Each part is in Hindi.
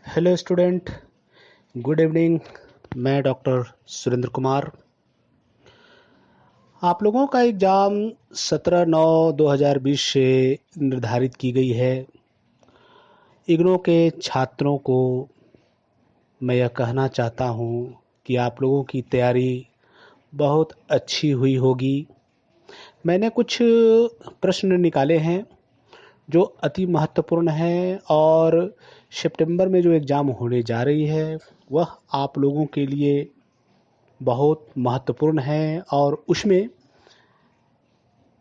Hello student, good evening. मैं डॉक्टर सुरेंद्र कुमार। आप लोगों का एग्ज़ाम 17/9/2020 से निर्धारित की गई है। इग्नू के छात्रों को मैं यह कहना चाहता हूँ कि आप लोगों की तैयारी बहुत अच्छी हुई होगी। मैंने कुछ प्रश्न निकाले हैं जो अति महत्वपूर्ण है और सितंबर में जो एग्ज़ाम होने जा रही है वह आप लोगों के लिए बहुत महत्वपूर्ण है और उसमें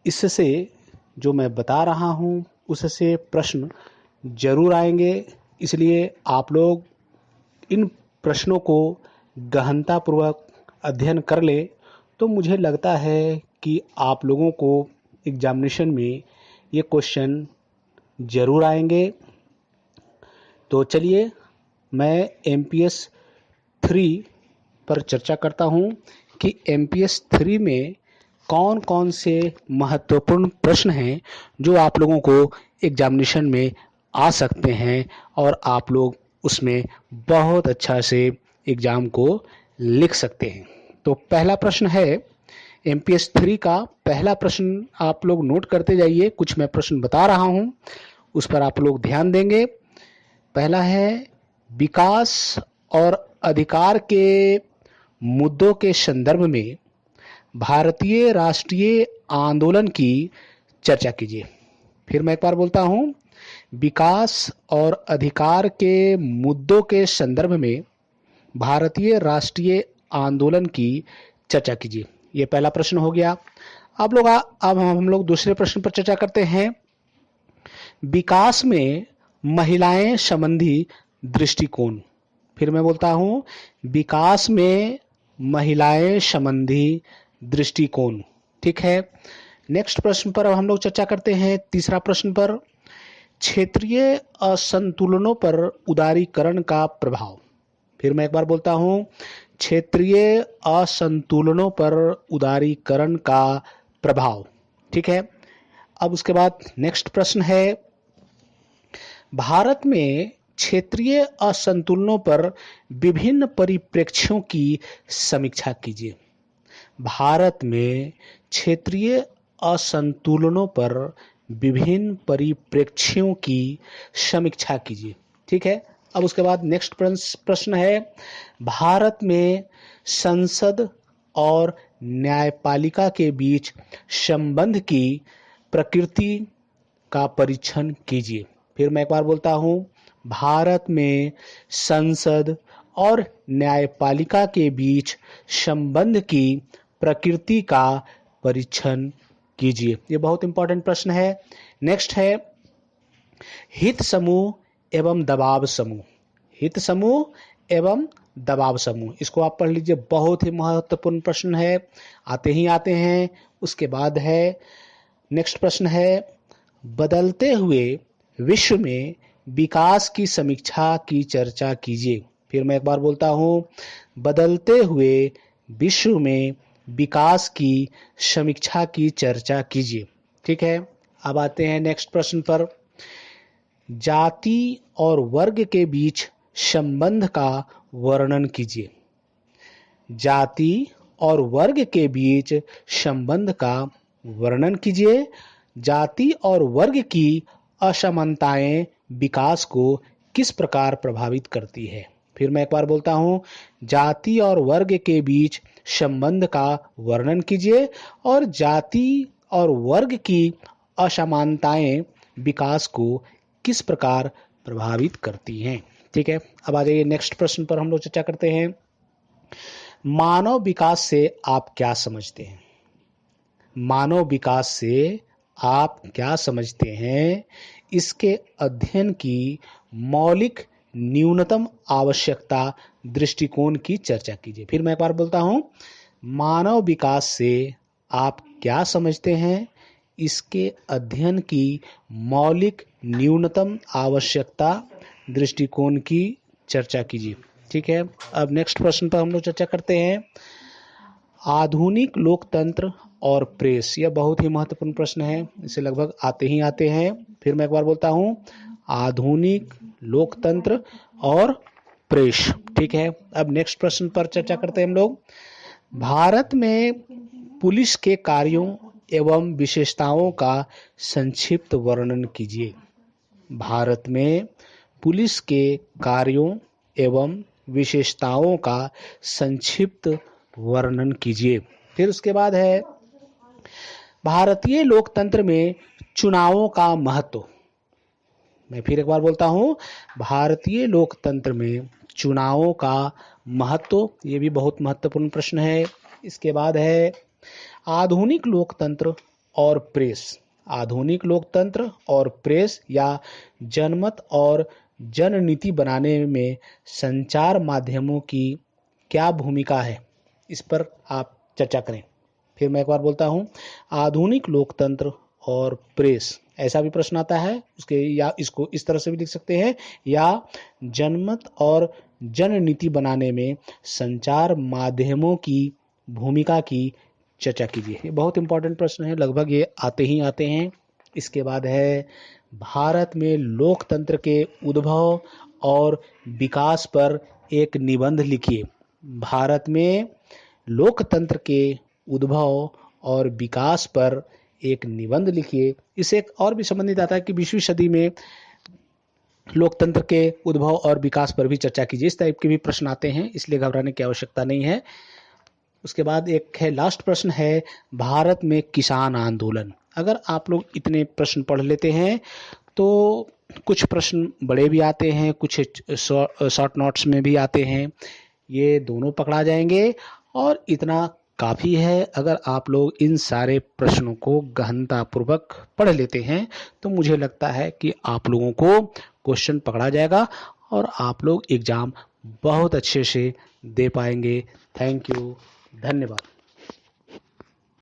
इससे जो मैं बता रहा हूँ उससे प्रश्न ज़रूर आएंगे। इसलिए आप लोग इन प्रश्नों को गहनतापूर्वक अध्ययन कर ले तो मुझे लगता है कि आप लोगों को एग्जामिनेशन में ये क्वेश्चन ज़रूर आएंगे। तो चलिए मैं MPS 3 पर चर्चा करता हूँ कि MPS 3 में कौन कौन से महत्वपूर्ण प्रश्न हैं जो आप लोगों को एग्जामिनेशन में आ सकते हैं और आप लोग उसमें बहुत अच्छा से एग्ज़ाम को लिख सकते हैं। तो पहला प्रश्न है MPS 3 का पहला प्रश्न, आप लोग नोट करते जाइए। कुछ मैं प्रश्न बता रहा हूँ उस पर आप लोग ध्यान देंगे। पहला है, विकास और अधिकार के मुद्दों के संदर्भ में भारतीय राष्ट्रीय आंदोलन की चर्चा कीजिए। फिर मैं एक बार बोलता हूँ, विकास और अधिकार के मुद्दों के संदर्भ में भारतीय राष्ट्रीय आंदोलन की चर्चा कीजिए। ये पहला प्रश्न हो गया। अब हम लोग दूसरे प्रश्न पर चर्चा करते हैं। विकास में महिलाएं संबंधी दृष्टिकोण। फिर मैं बोलता हूँ, विकास में महिलाएं संबंधी दृष्टिकोण। ठीक है। नेक्स्ट प्रश्न पर अब हम लोग चर्चा करते हैं। तीसरा प्रश्न पर, क्षेत्रीय असंतुलनों पर उदारीकरण का प्रभाव। फिर मैं एक बार बोलता हूँ, क्षेत्रीय असंतुलनों पर उदारीकरण का प्रभाव। ठीक है। अब उसके बाद नेक्स्ट प्रश्न है, भारत में क्षेत्रीय असंतुलनों पर विभिन्न परिप्रेक्ष्यों की समीक्षा कीजिए। भारत में क्षेत्रीय असंतुलनों पर विभिन्न परिप्रेक्ष्यों की समीक्षा कीजिए। ठीक है। अब उसके बाद नेक्स्ट प्रश्न है, भारत में संसद और न्यायपालिका के बीच संबंध की प्रकृति का परीक्षण कीजिए। फिर मैं एक बार बोलता हूँ, भारत में संसद और न्यायपालिका के बीच संबंध की प्रकृति का परीक्षण कीजिए। ये बहुत इंपॉर्टेंट प्रश्न है। नेक्स्ट है, हित समूह एवं दबाव समूह। हित समूह एवं दबाव समूह, इसको आप पढ़ लीजिए। बहुत ही महत्वपूर्ण प्रश्न है, आते ही आते हैं। उसके बाद है, नेक्स्ट प्रश्न है, बदलते हुए विश्व में विकास की समीक्षा की चर्चा कीजिए। फिर मैं एक बार बोलता हूँ, बदलते हुए विश्व में विकास की समीक्षा की चर्चा कीजिए। ठीक है। अब आते हैं नेक्स्ट प्रश्न पर, जाति और वर्ग के बीच संबंध का वर्णन कीजिए। जाति और वर्ग के बीच संबंध का वर्णन कीजिए। जाति और वर्ग की असमानताएं विकास को किस प्रकार प्रभावित करती है। फिर मैं एक बार बोलता हूँ, जाति और वर्ग के बीच संबंध का वर्णन कीजिए और जाति और वर्ग की असमानताएं विकास को किस प्रकार प्रभावित करती हैं। ठीक है। अब आ जाइए नेक्स्ट प्रश्न पर हम लोग चर्चा करते हैं। मानव विकास से आप क्या समझते हैं। मानव विकास से आप क्या समझते हैं, इसके अध्ययन की मौलिक न्यूनतम आवश्यकता दृष्टिकोण की चर्चा कीजिए। फिर मैं एक बार बोलता हूं, मानव विकास से आप क्या समझते हैं, इसके अध्ययन की मौलिक न्यूनतम आवश्यकता दृष्टिकोण की चर्चा कीजिए। ठीक है। अब नेक्स्ट प्रश्न पर हम लोग चर्चा करते हैं, आधुनिक लोकतंत्र और प्रेस। यह बहुत ही महत्वपूर्ण प्रश्न है, इसे लगभग आते ही आते हैं। फिर मैं एक बार बोलता हूँ, आधुनिक लोकतंत्र और प्रेस। ठीक है, अब नेक्स्ट प्रश्न पर चर्चा करते हैं हम लोग। भारत में पुलिस के कार्यों एवं विशेषताओं का संक्षिप्त वर्णन कीजिए। भारत में पुलिस के कार्यों एवं विशेषताओं का संक्षिप्त वर्णन कीजिए। फिर उसके बाद है भारतीय लोकतंत्र में चुनावों का महत्व। मैं फिर एक बार बोलता हूं, भारतीय लोकतंत्र में चुनावों का महत्व। ये भी बहुत महत्वपूर्ण प्रश्न है। इसके बाद है आधुनिक लोकतंत्र और प्रेस। आधुनिक लोकतंत्र और प्रेस या जनमत और जननीति बनाने में संचार माध्यमों की क्या भूमिका है, इस पर आप चर्चा करें। फिर मैं एक बार बोलता हूं, आधुनिक लोकतंत्र और प्रेस, ऐसा भी प्रश्न आता है उसके, या इसको इस तरह से भी लिख सकते हैं, या जनमत और जननीति बनाने में संचार माध्यमों की भूमिका की चर्चा कीजिए। ये बहुत इंपॉर्टेंट प्रश्न है, लगभग ये आते ही आते हैं। इसके बाद है भारत में लोकतंत्र के उद्भव और विकास पर एक निबंध लिखिए। भारत में लोकतंत्र के उद्भव और विकास पर एक निबंध लिखिए। इससे एक और भी संबंधित आता है कि 20वीं सदी में लोकतंत्र के उद्भव और विकास पर भी चर्चा कीजिए। इस टाइप के भी प्रश्न आते हैं, इसलिए घबराने की आवश्यकता नहीं है। उसके बाद एक है, लास्ट प्रश्न है, भारत में किसान आंदोलन। अगर आप लोग इतने प्रश्न पढ़ लेते हैं तो कुछ प्रश्न बड़े भी आते हैं, कुछ शॉर्ट नोट्स में भी आते हैं, ये दोनों पकड़ा जाएंगे और इतना काफ़ी है। अगर आप लोग इन सारे प्रश्नों को गहनतापूर्वक पढ़ लेते हैं तो मुझे लगता है कि आप लोगों को क्वेश्चन पकड़ा जाएगा और आप लोग एग्ज़ाम बहुत अच्छे से दे पाएंगे। थैंक यू, धन्यवाद।